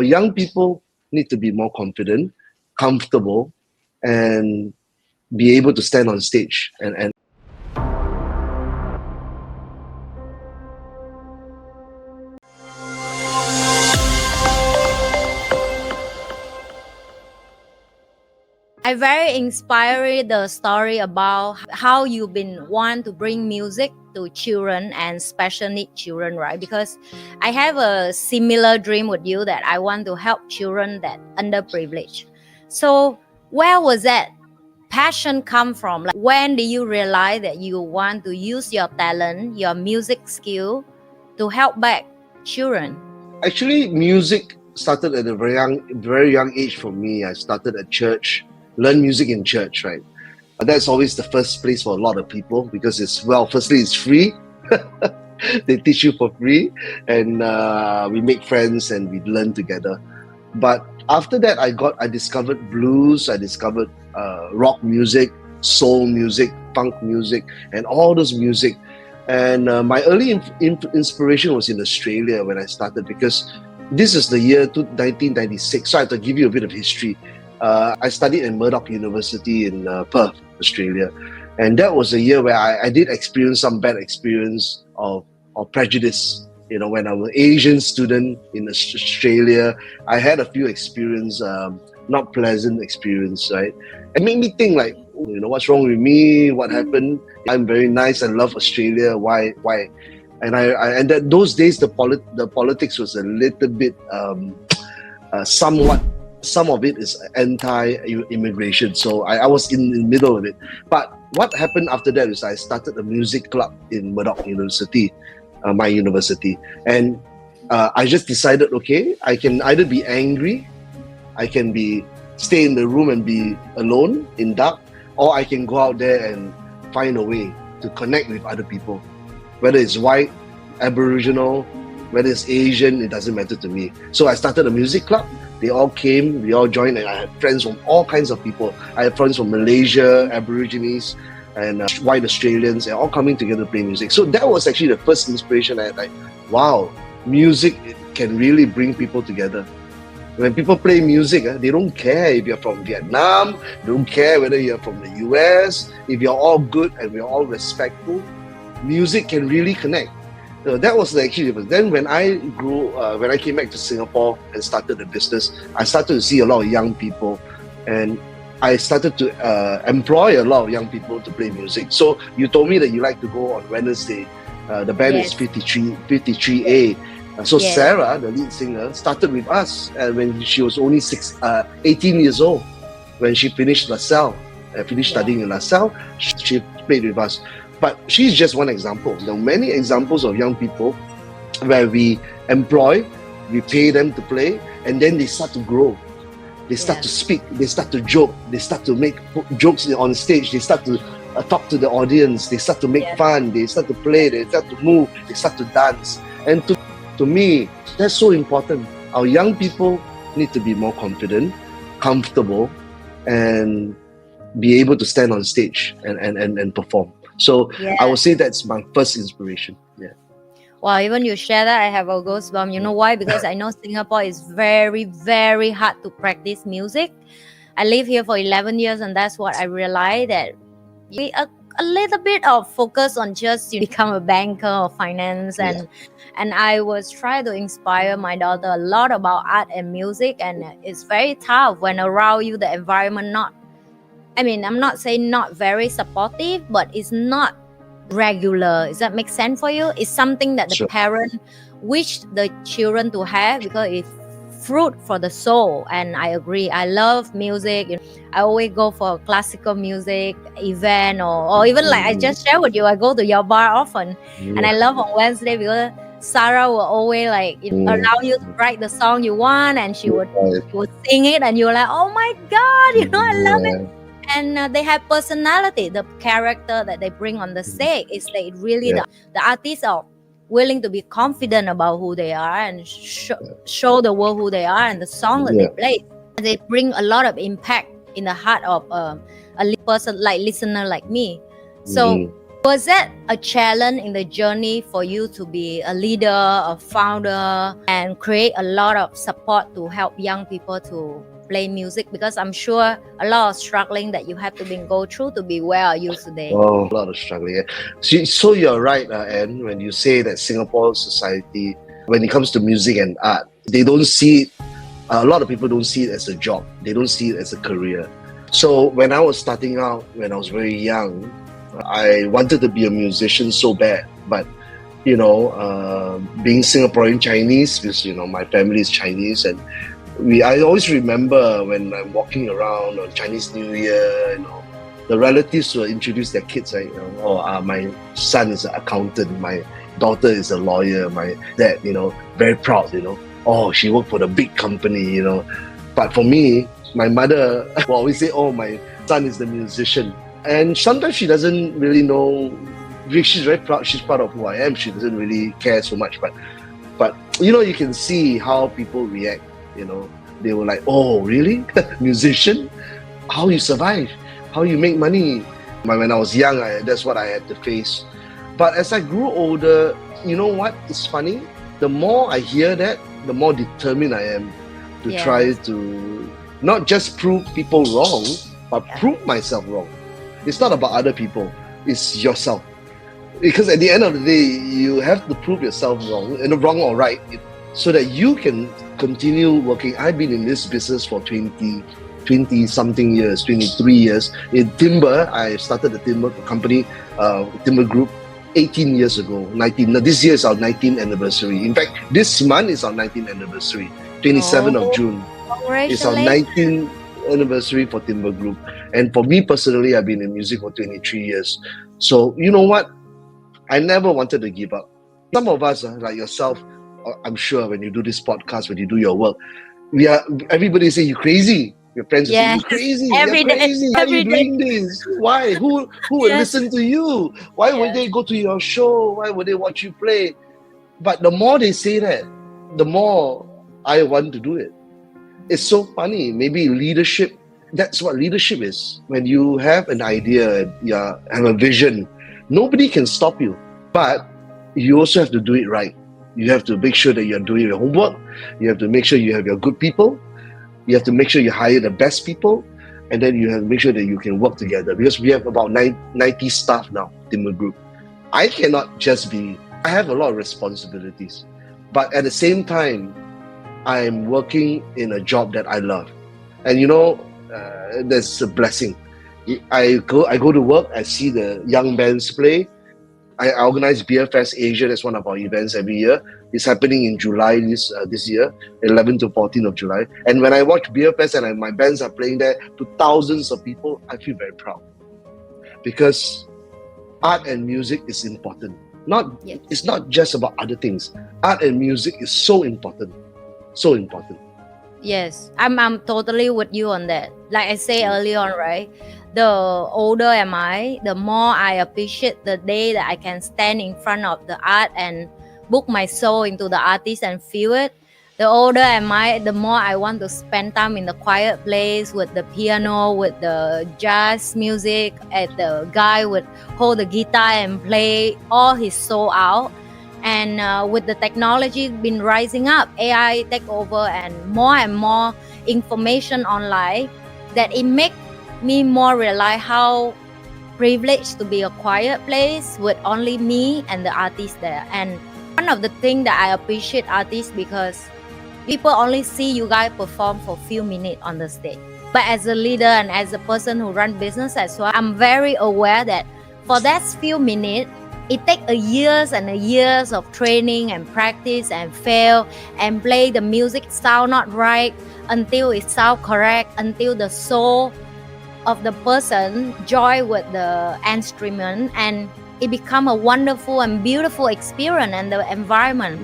Young people need to be more confident, comfortable, and be able to stand on stage and I very inspired the story about how you've been want to bring music to children and special need children, right? Because I have a similar dream with you that I want to help children that underprivileged. So where was that passion come from? Like when did you realize that you want to use your talent, your music skill to help back children? actually music started at a very young age for me. I started at church, learn music in church, right? That's always the first place for a lot of people because firstly it's free. They teach you for free, and we make friends and we learn together. But after that, I discovered blues, I discovered rock music, soul music, funk music, and all those music. And my early inspiration was in Australia when I started, because this is the year 1996. So I have to give you a bit of history. I studied at Murdoch University in Perth, Australia. And that was a year where I did experience some bad experience of prejudice. You know, when I was an Asian student in Australia, I had a few experience, not pleasant experience, right? It made me think like, you know, what's wrong with me? What happened? I'm very nice. I love Australia. Why? And and that those days, the politics was a little bit, somewhat. Some of it is anti-immigration, so I was in the middle of it. But what happened after that is I started a music club in Murdoch University, my university, and I just decided, okay, I can either be angry, I can stay in the room and be alone in dark, or I can go out there and find a way to connect with other people, whether it's white, Aboriginal, whether it's Asian, it doesn't matter to me. So I started a music club. They all came, we all joined, and I had friends from all kinds of people. I had friends from Malaysia, Aborigines, and white Australians, and all coming together to play music. So that was actually the first inspiration. I had like, wow, music can really bring people together. When people play music, they don't care if you're from Vietnam, they don't care whether you're from the US, if you're all good and we're all respectful, music can really connect. So that was the actual difference. Then when I when I came back to Singapore and started the business, I started to see a lot of young people, and I started to employ a lot of young people to play music. So you told me that you like to go on Wednesday. The band is 53A. So Yes. Sarah, the lead singer, started with us when she was only 18 years old. When she finished LaSalle, studying in LaSalle, she played with us. But she's just one example. There are many examples of young people where we employ, we pay them to play, and then they start to grow. They start to speak, they start to joke, they start to make jokes on stage, they start to talk to the audience, they start to make fun, they start to play, they start to move, they start to dance. And to me, that's so important. Our young people need to be more confident, comfortable, and be able to stand on stage and perform. So I would say that's my first inspiration. Yeah. Well, even you share that, I have a goosebump. You know why? Because I know Singapore is very, very hard to practice music. I live here for 11 years, and that's what I realized, that we a little bit of focus on just become a banker or finance, and I was trying to inspire my daughter a lot about art and music, and it's very tough when around you the environment I'm not saying not very supportive, but it's not regular. Does that make sense for you? It's something that the parent wish the children to have, because it's fruit for the soul. And I agree. I love music. I always go for classical music event, or even like I just shared with you, I go to your bar often. And I love on Wednesday because Sarah will always allow you to write the song you want, and she would sing it, and you're like, oh my God, I love it. And they have personality. The character that they bring on the stage is like really the artists are willing to be confident about who they are and show the world who they are, and the song that they play. They bring a lot of impact in the heart of a person like listener like me. So Was that a challenge in the journey for you to be a leader, a founder, and create a lot of support to help young people to play music? Because I'm sure a lot of struggling that you have to go through to be where are you today. Oh, a lot of struggling. So you're right, Anne, when you say that Singapore society, when it comes to music and art, they don't see it, a lot of people don't see it as a job. They don't see it as a career. So when I was starting out, when I was very young, I wanted to be a musician so bad. But, being Singaporean Chinese, because, my family is Chinese, and I always remember when I'm walking around on Chinese New Year, the relatives will introduce their kids, right? My son is an accountant, my daughter is a lawyer, my dad, very proud, oh, she worked for the big company, But for me, my mother will always say, oh, my son is the musician. And sometimes she doesn't really know, she's very proud, she's proud of who I am, she doesn't really care so much. But you can see how people react, They were like, oh, really? Musician? How you survive? How you make money? When I was young, that's what I had to face. But as I grew older, you know what? It's funny. The more I hear that, the more determined I am to try to not just prove people wrong, but prove myself wrong. It's not about other people. It's yourself. Because at the end of the day, you have to prove yourself wrong, wrong or right, so that you can continue working. I've been in this business for 20 something years, 23 years. In timber, I started the timber company, timber group, 18 years ago. This year is our 19th anniversary. In fact, this month is our 19th anniversary. 27th of June is our 19th anniversary for Timber Group. And for me personally, I've been in music for 23 years. So you know what? I never wanted to give up. Some of us, like yourself, I'm sure when you do this podcast, when you do your work, everybody say you're crazy. Your friends say you're crazy. Every you're day, crazy. Why are you doing this? Why? Who will listen to you? Why would they go to your show? Why would they watch you play? But the more they say that, the more I want to do it. It's so funny. Maybe leadership, that's what leadership is. When you have an idea, you have a vision, nobody can stop you. But you also have to do it right. You have to make sure that you're doing your homework. You have to make sure you have your good people. You have to make sure you hire the best people. And then you have to make sure that you can work together. Because we have about 90 staff now, Timber Group. I cannot just I have a lot of responsibilities. But at the same time, I'm working in a job that I love. And that's a blessing. I go to work, I see the young bands play. I organize Beer Fest Asia. That's one of our events every year. It's happening in July this year, 11 to 14 of July. And when I watch Beer Fest and my bands are playing there to thousands of people, I feel very proud. Because art and music is important. It's not just about other things. Art and music is so important. So important. Yes, I'm totally with you on that. Like I say earlier on, right? The older am I, the more I appreciate the day that I can stand in front of the art and book my soul into the artist and feel it. The older am I, the more I want to spend time in the quiet place with the piano, with the jazz music, and the guy would hold the guitar and play all his soul out. And with the technology been rising up, AI take over and more information online, that it make me more realize how privileged to be a quiet place with only me and the artist there. And one of the things that I appreciate artists, because people only see you guys perform for a few minutes on the stage. But as a leader and as a person who run business as well, I'm very aware that for that few minutes, it takes years and years of training and practice and fail and play the music sound not right until it sound correct, until the soul of the person joy with the instrument, and it become a wonderful and beautiful experience and the environment.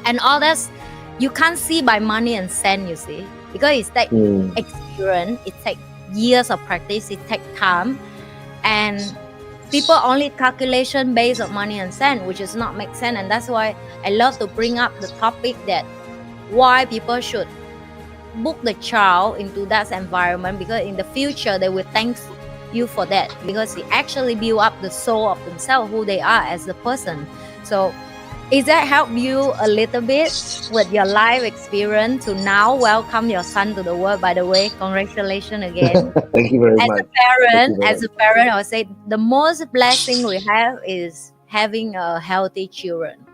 And all that you can't see by money and cent, you see, because it takes experience, it takes years of practice, it takes time, and people only calculation based on money and cent, which is not make sense. And that's why I love to bring up the topic that why people should book the child into that environment, because in the future they will thank you for that, because it actually build up the soul of themselves, who they are as a person. So is that help you a little bit with your life experience to now welcome your son to the world? By the way, congratulations again. Thank you very As much. a parent, very as a parent, I would say the most blessing we have is having a healthy children.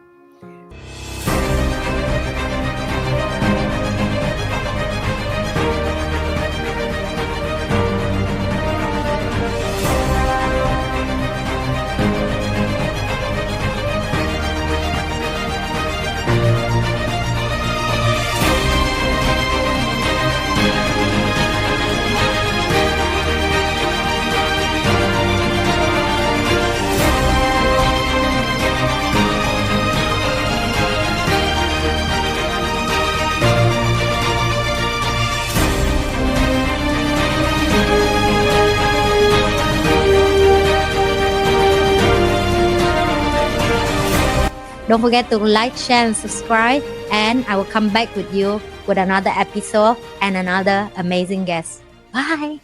Don't forget to like, share, and subscribe. And I will come back with you with another episode and another amazing guest. Bye.